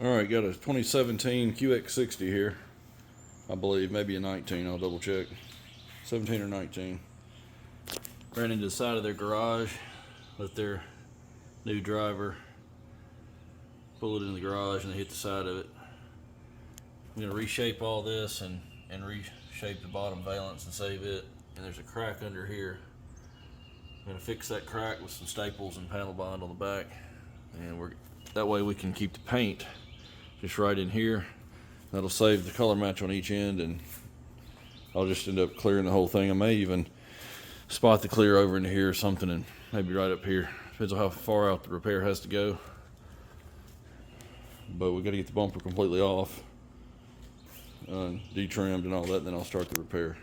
Alright, got a 2017 QX60 here. I believe, maybe a 19, I'll double check. 17 or 19. Ran into the side of their garage, let their new driver pull it in the garage and they hit the side of it. I'm going to reshape all this and reshape the bottom valance and save it. And there's a crack under here. I'm going to fix that crack with some staples and panel bond on the back. And that way we can keep the paint just right in here. That'll save the color match on each end, and I'll just end up clearing the whole thing. I may even spot the clear over into here or something, and maybe right up here. Depends on how far out the repair has to go. But we got to get the bumper completely off, detrimmed and all that, then I'll start the repair.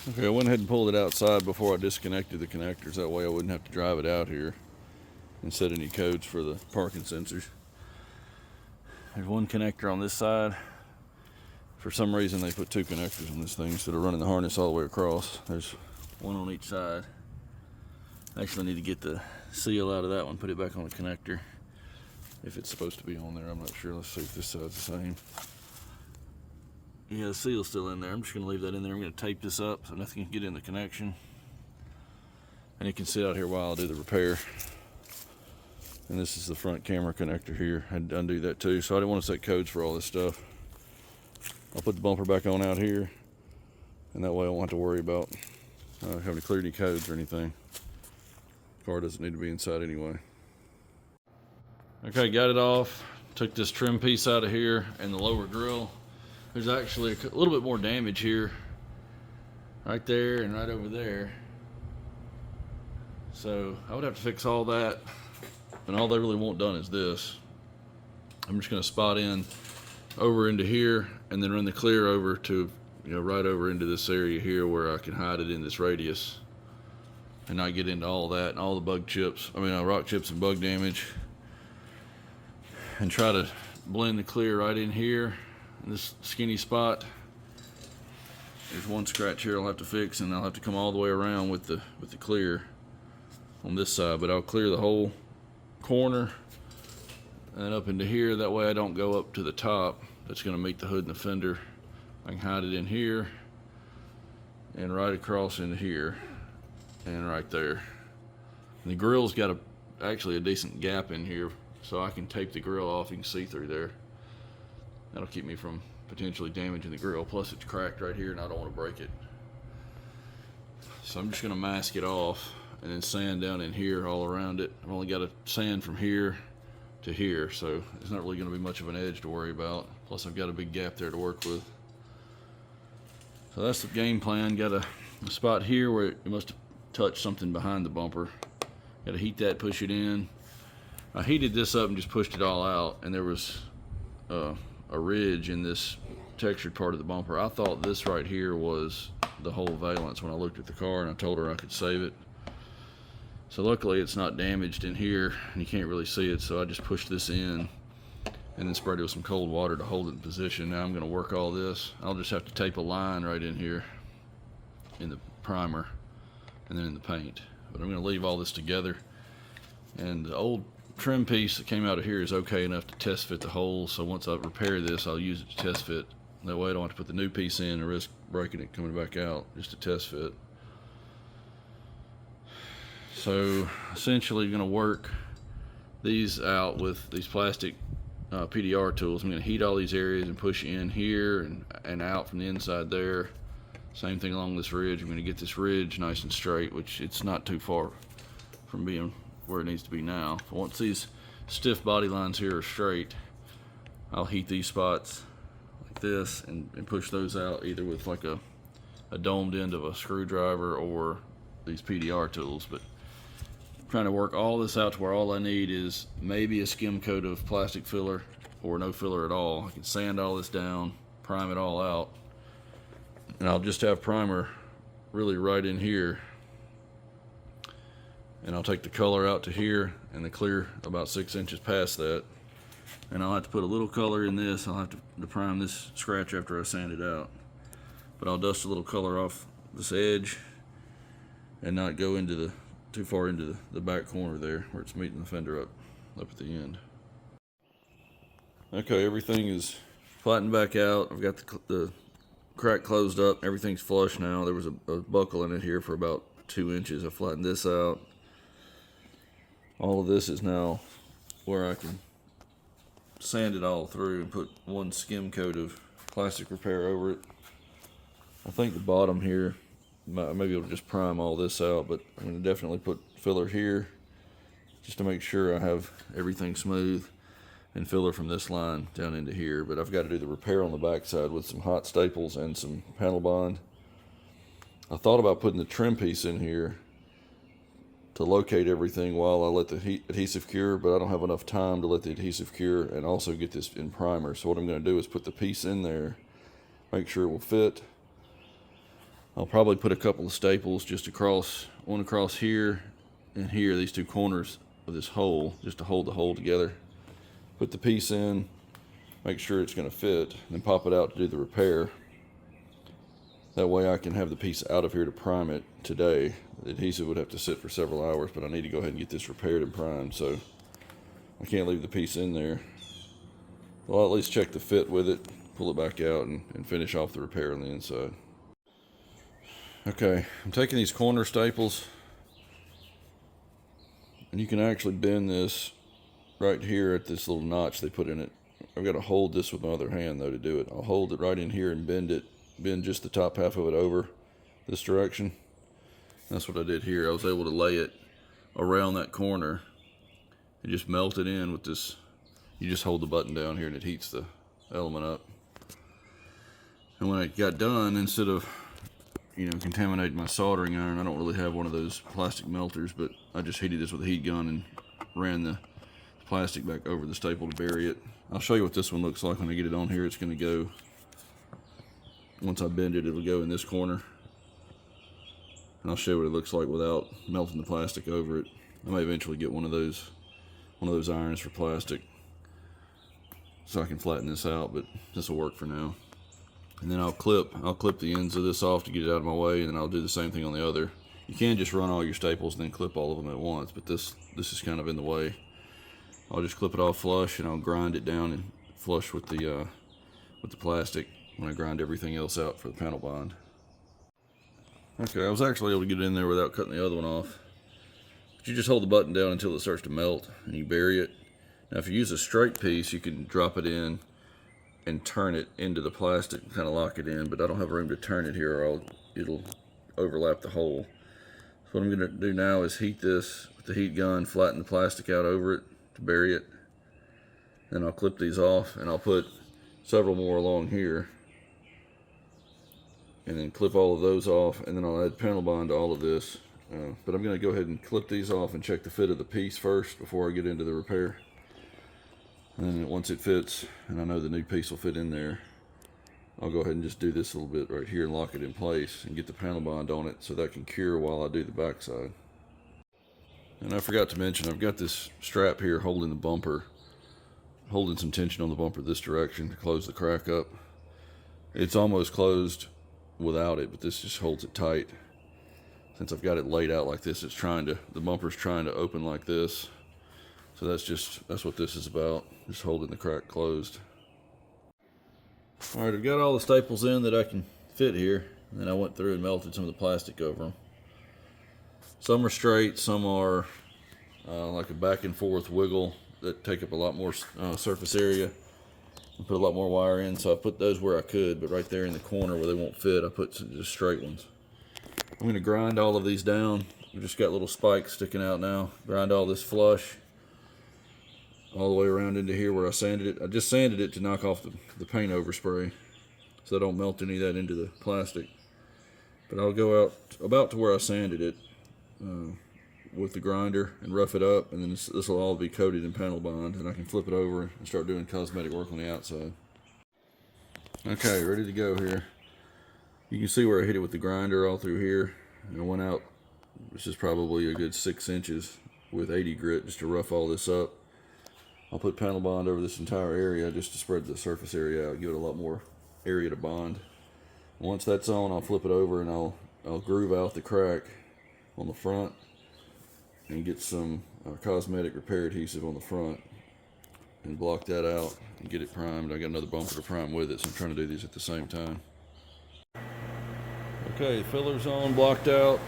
Okay, I went ahead and pulled it outside before I disconnected the connectors. That way I wouldn't have to drive it out here and set any codes for the parking sensors. There's one connector on this side. For some reason they put two connectors on this thing instead of running the harness all the way across. There's one on each side. I actually need to get the seal out of that one, put it back on the connector. If it's supposed to be on there, I'm not sure. Let's see if this side's the same. Yeah, the seal's still in there. I'm just gonna leave that in there. I'm gonna tape this up so nothing can get in the connection. And it can sit out here while I do the repair. And this is the front camera connector here. I had to undo that too, so I didn't want to set codes for all this stuff. I'll put the bumper back on out here, and that way I won't have to worry about having to clear any codes or anything. The car doesn't need to be inside anyway. Okay, got it off. Took this trim piece out of here and the lower grill. There's actually a little bit more damage here, right there and right over there. So I would have to fix all that. And all they really want done is this. I'm just gonna spot in over into here and then run the clear over to, right over into this area here where I can hide it in this radius and not get into all that and all the bug chips, rock chips and bug damage. And try to blend the clear right in here in this skinny spot. There's one scratch here I'll have to fix, and I'll have to come all the way around with the clear on this side, but I'll clear the whole corner and up into here. That way I don't go up to the top. That's going to meet the hood and the fender. I can hide it in here and right across into here and right there. And the grill's got actually a decent gap in here, so I can tape the grill off. You can see through there. That'll keep me from potentially damaging the grill. Plus it's cracked right here and I don't want to break it. So I'm just going to mask it off and then sand down in here all around it. I've only got to sand from here to here, so it's not really going to be much of an edge to worry about. Plus I've got a big gap there to work with. So that's the game plan. Got a spot here where it must have touched something behind the bumper. Got to heat that, push it in. I heated this up and just pushed it all out, and there was a ridge in this textured part of the bumper. I thought this right here was the whole valance when I looked at the car, and I told her I could save it. So luckily it's not damaged in here and you can't really see it, so I just pushed this in and then sprayed it with some cold water to hold it in position. Now I'm going to work all this. I'll just have to tape a line right in here in the primer and then in the paint. But I'm going to leave all this together, and the old trim piece that came out of here is okay enough to test fit the holes, so once I repair this I'll use it to test fit. That way I don't have to put the new piece in and risk breaking it coming back out, just to test fit. So essentially going to work these out with these plastic PDR tools. I'm going to heat all these areas and push in here and out from the inside there. Same thing along this ridge. I'm going to get this ridge nice and straight, which it's not too far from being where it needs to be now. Once these stiff body lines here are straight, I'll heat these spots like this and push those out either with like a domed end of a screwdriver or these PDR tools. But trying to work all this out to where all I need is maybe a skim coat of plastic filler or no filler at all. I can sand all this down, prime it all out, and I'll just have primer really right in here, and I'll take the color out to here and the clear about 6 inches past that, and I'll have to put a little color in this. I'll have to prime this scratch after I sand it out, but I'll dust a little color off this edge and not go into too far into the back corner there where it's meeting the fender up at the end. Okay, everything is flattened back out. I've got the crack closed up. Everything's flush now. There was a buckle in it here for about 2 inches. I flattened this out. All of this is now where I can sand it all through and put one skim coat of plastic repair over it. I think the bottom here, maybe it'll just prime all this out, but I'm going to definitely put filler here just to make sure I have everything smooth, and filler from this line down into here. But I've got to do the repair on the backside with some hot staples and some panel bond. I thought about putting the trim piece in here to locate everything while I let the adhesive cure, but I don't have enough time to let the adhesive cure and also get this in primer. So what I'm going to do is put the piece in there, make sure it will fit. I'll probably put a couple of staples just across, one across here and here, these two corners of this hole, just to hold the hole together. Put the piece in, make sure it's going to fit, then pop it out to do the repair. That way I can have the piece out of here to prime it today. The adhesive would have to sit for several hours, but I need to go ahead and get this repaired and primed, so I can't leave the piece in there. Well, I'll at least check the fit with it, pull it back out, and finish off the repair on the inside. Okay, I'm taking these corner staples, and you can actually bend this right here at this little notch they put in it. I've got to hold this with my other hand though to do it. I'll hold it right in here and bend just the top half of it over this direction. That's what I did here. I was able to lay it around that corner and just melt it in with this. You just hold the button down here and it heats the element up. And when it got done, instead of contaminating my soldering iron, I don't really have one of those plastic melters, but I just heated this with a heat gun and ran the plastic back over the staple to bury it. I'll show you what this one looks like when I get it on here. It's going to go, once I bend it, it'll go in this corner. And I'll show you what it looks like without melting the plastic over it. I may eventually get one of those irons for plastic so I can flatten this out, but this will work for now. And then I'll clip the ends of this off to get it out of my way, and then I'll do the same thing on the other. You can just run all your staples and then clip all of them at once, but this is kind of in the way. I'll just clip it off flush, and I'll grind it down and flush with the plastic when I grind everything else out for the panel bond. Okay, I was actually able to get it in there without cutting the other one off. But you just hold the button down until it starts to melt, and you bury it. Now if you use a straight piece, you can drop it in and turn it into the plastic and kind of lock it in, but I don't have room to turn it here or it'll overlap the hole. So what I'm going to do now is heat this with the heat gun, flatten the plastic out over it to bury it. Then I'll clip these off, and I'll put several more along here, and then clip all of those off, and then I'll add panel bond to all of this. But I'm going to go ahead and clip these off and check the fit of the piece first before I get into the repair. And then once it fits, and I know the new piece will fit in there, I'll go ahead and just do this a little bit right here and lock it in place and get the panel bond on it so that can cure while I do the backside. And I forgot to mention, I've got this strap here holding the bumper, holding some tension on the bumper this direction to close the crack up. It's almost closed without it, but this just holds it tight. Since I've got it laid out like this, the bumper's trying to open like this. So that's what this is about, just holding the crack closed. Alright, I've got all the staples in that I can fit here, and then I went through and melted some of the plastic over them. Some are straight, some are like a back and forth wiggle that take up a lot more surface area and put a lot more wire in, so I put those where I could, but right there in the corner where they won't fit, I put some just straight ones. I'm going to grind all of these down. We've just got little spikes sticking out now. Grind all this flush all the way around into here where I sanded it. I just sanded it to knock off the paint overspray so I don't melt any of that into the plastic. But I'll go out about to where I sanded it with the grinder and rough it up, and then this will all be coated in panel bond, and I can flip it over and start doing cosmetic work on the outside. Okay, ready to go here. You can see where I hit it with the grinder all through here, and I went out, this is probably a good 6 inches with 80 grit just to rough all this up. I'll put panel bond over this entire area just to spread the surface area out, give it a lot more area to bond. Once that's on, I'll flip it over and I'll groove out the crack on the front and get some cosmetic repair adhesive on the front. and block that out and get it primed. I got another bumper to prime with it, so I'm trying to do these at the same time. Okay, filler's on, blocked out.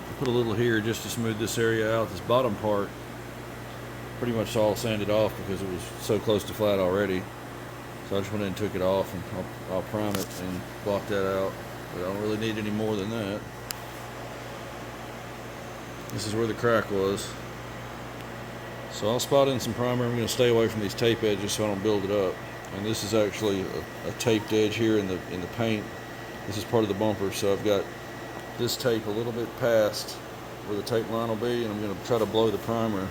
I put a little here just to smooth this area out. This bottom part pretty much all sanded off because it was so close to flat already. So I just went in and took it off, and I'll prime it and block that out. But I don't really need any more than that. This is where the crack was. So I'll spot in some primer. I'm going to stay away from these tape edges so I don't build it up. And this is actually a taped edge here in the paint. This is part of the bumper, so I've got this tape a little bit past where the tape line will be, and I'm going to try to blow the primer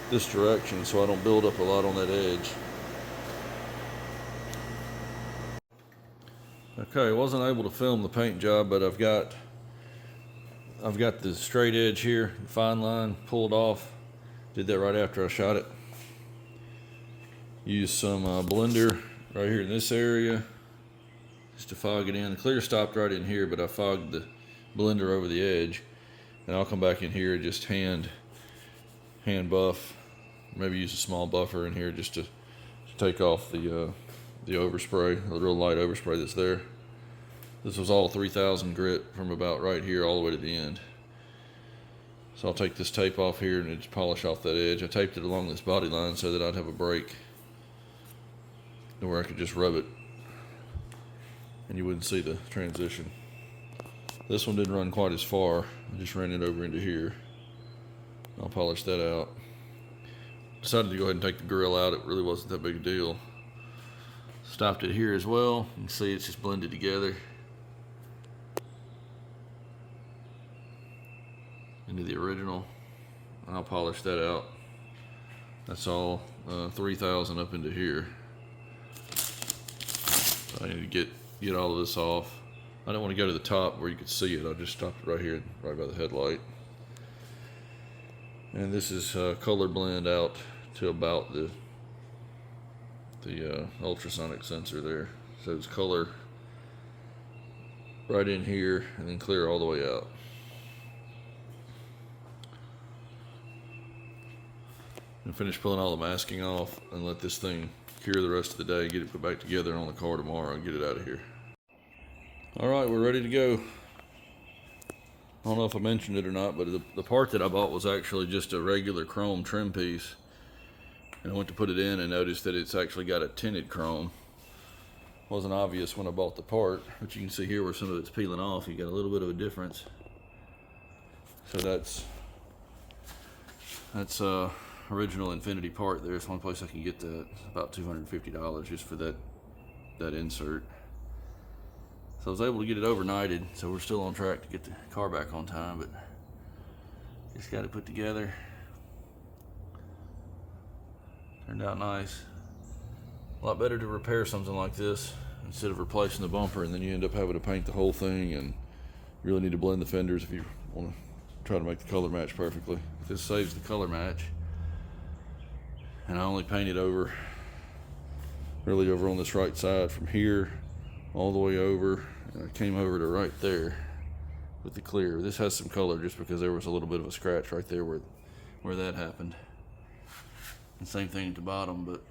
this direction so I don't build up a lot on that edge. Okay, I wasn't able to film the paint job, but I've got the straight edge here, fine line pulled off. Did that right after I shot it. Used some blender right here in this area just to fog it in. The clear stopped right in here, but I fogged the blender over the edge, and I'll come back in here and just hand buff. Maybe use a small buffer in here just to take off the overspray, the real light overspray that's there. This was all 3000 grit from about right here all the way to the end. So I'll take this tape off here and just polish off that edge. I taped it along this body line so that I'd have a break where I could just rub it and you wouldn't see the transition. This one didn't run quite as far. I just ran it over into here. I'll polish that out. Decided to go ahead and take the grill out. It really wasn't that big a deal. Stopped it here as well. You can see it's just blended together into the original. I'll polish that out. That's all 3000 up into here. So I need to get all of this off. I don't want to go to the top where you could see it. I just stopped it right here, right by the headlight. And this is color blend out to about the ultrasonic sensor there. So it's color right in here and then clear all the way out. And finish pulling all the masking off and let this thing cure the rest of the day, get it put back together on the car tomorrow and get it out of here. All right, we're ready to go. I don't know if I mentioned it or not, but the part that I bought was actually just a regular chrome trim piece. And I went to put it in and noticed that it's actually got a tinted chrome. Wasn't obvious when I bought the part, but you can see here where some of it's peeling off. You got a little bit of a difference. So that's original Infiniti part there. It's one place I can get that. It's about $250 just for that insert. So I was able to get it overnighted, so we're still on track to get the car back on time, but just got it put together. Turned out nice. A lot better to repair something like this instead of replacing the bumper, and then you end up having to paint the whole thing, and you really need to blend the fenders if you want to try to make the color match perfectly. This saves the color match. And I only painted over on this right side from here all the way over, and I came over to right there with the clear. This has some color just because there was a little bit of a scratch right there where that happened. And same thing at the bottom, but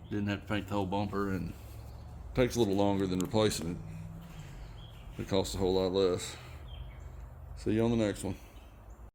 didn't have to paint the whole bumper, and it takes a little longer than replacing it. It costs a whole lot less. See you on the next one.